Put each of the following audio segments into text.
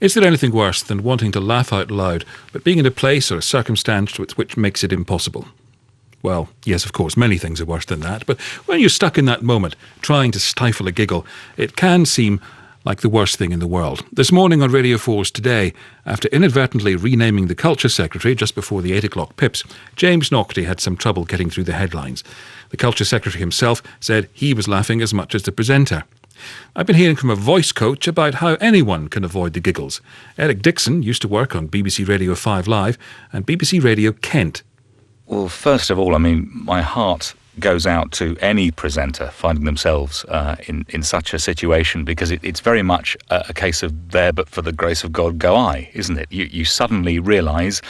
Is there anything worse than wanting to laugh out loud, but being in a place or a circumstance which makes it impossible? Well, yes, of course, many things are worse than that, but when you're stuck in that moment, trying to stifle a giggle, it can seem like the worst thing in the world. This morning on Radio 4's Today, after inadvertently renaming the Culture Secretary just before the 8 o'clock pips, James Naughtie had some trouble getting through the headlines. The Culture Secretary himself said he was laughing as much as the presenter. I've been hearing from a voice coach about how anyone can avoid the giggles. Eric Dixon used to work on BBC Radio 5 Live and BBC Radio Kent. Well, first of all, my heart goes out to any presenter finding themselves in such a situation, because it's very much a case of there but for the grace of God go I, isn't it? You suddenly realise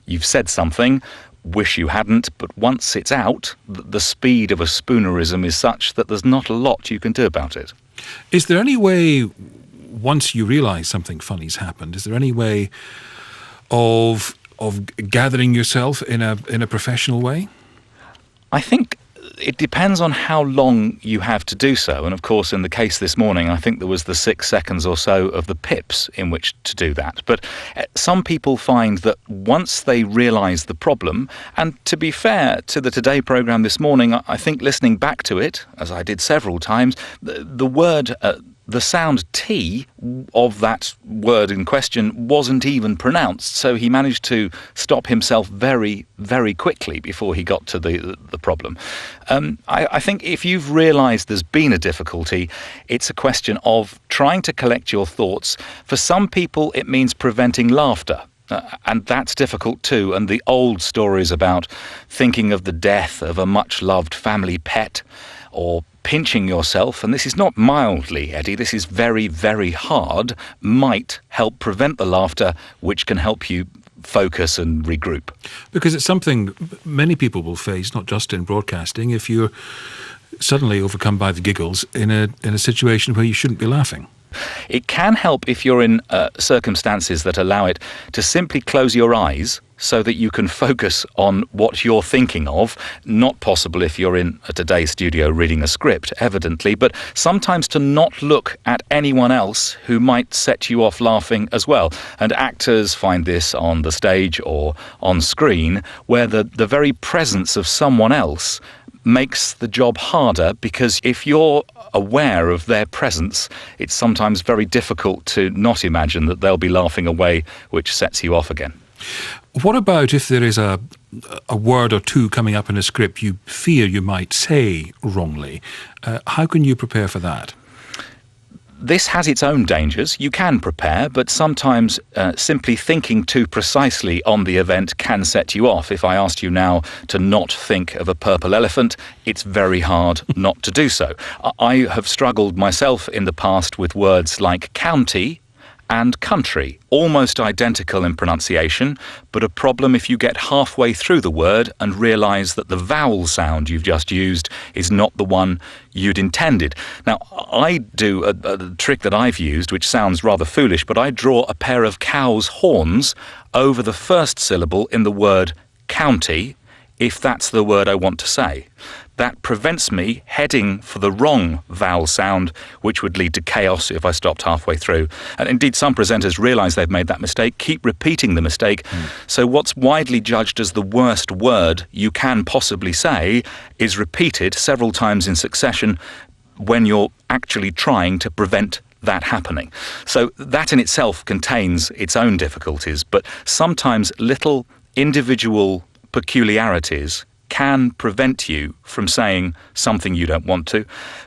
you've said something, wish you hadn't, but once it's out, the speed of a spoonerism is such that there's not a lot you can do about it. Is there any way, once you realise something funny's happened, is there any way of gathering yourself in a professional way? I think it depends on how long you have to do so. And of course, in the case this morning, I think there was the 6 seconds or so of the pips in which to do that. But some people find that once they realise the problem, and to be fair to the Today programme this morning, I think listening back to it, as I did several times, the sound T of that word in question wasn't even pronounced, so he managed to stop himself very, very quickly before he got to the problem. I think if you've realised there's been a difficulty, it's a question of trying to collect your thoughts. For some people, it means preventing laughter. And that's difficult too. And the old stories about thinking of the death of a much-loved family pet, or pinching yourself, and this is not mildly, Eddie, this is very, very hard, might help prevent the laughter, which can help you focus and regroup. Because it's something many people will face, not just in broadcasting, if you're suddenly overcome by the giggles in a situation where you shouldn't be laughing. It can help if you're in circumstances that allow it to simply close your eyes so that you can focus on what you're thinking of. Not possible if you're in a Today studio reading a script, evidently, but sometimes to not look at anyone else who might set you off laughing as well. And actors find this on the stage or on screen, where the very presence of someone else makes the job harder, because if you're aware of their presence, it's sometimes very difficult to not imagine that they'll be laughing away, which sets you off again. What about if there is a word or two coming up in a script you fear you might say wrongly? How can you prepare for that? This has its own dangers. You can prepare, but sometimes simply thinking too precisely on the event can set you off. If I asked you now to not think of a purple elephant, it's very hard not to do so. I have struggled myself in the past with words like county and country, almost identical in pronunciation, but a problem if you get halfway through the word and realise that the vowel sound you've just used is not the one you'd intended. Now, I do a trick that I've used, which sounds rather foolish, but I draw a pair of cow's horns over the first syllable in the word county, if that's the word I want to say. That prevents me heading for the wrong vowel sound, which would lead to chaos if I stopped halfway through. And indeed, some presenters realise they've made that mistake, keep repeating the mistake. So what's widely judged as the worst word you can possibly say is repeated several times in succession when you're actually trying to prevent that happening. So that in itself contains its own difficulties, but sometimes little individual peculiarities can prevent you from saying something you don't want to.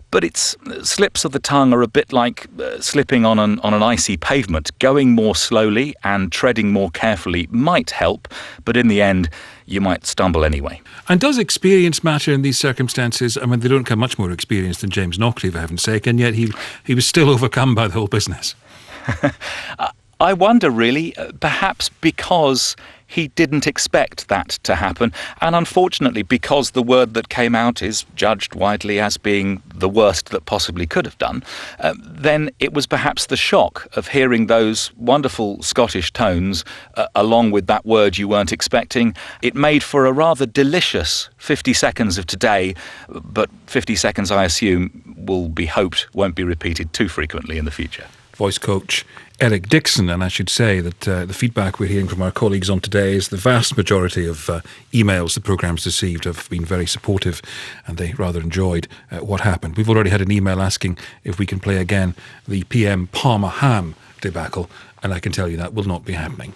But it's slips of the tongue are a bit like slipping on an icy pavement. Going more slowly and treading more carefully might help, but in the end, you might stumble anyway. And does experience matter in these circumstances? I mean, they don't have much more experience than James Naughtie, for heaven's sake, and yet he was still overcome by the whole business. I wonder, really, perhaps because he didn't expect that to happen, and unfortunately because the word that came out is judged widely as being the worst that possibly could have done, then it was perhaps the shock of hearing those wonderful Scottish tones along with that word you weren't expecting. It made for a rather delicious 50 seconds of Today, but 50 seconds, I assume, will be hoped won't be repeated too frequently in the future. voice coach Eric Dixon. And I should say that the feedback we're hearing from our colleagues on today is the vast majority of emails the programme's received have been very supportive, and they rather enjoyed what happened. We've already had an email asking if we can play again the PM Parma Ham debacle, and I can tell you that will not be happening.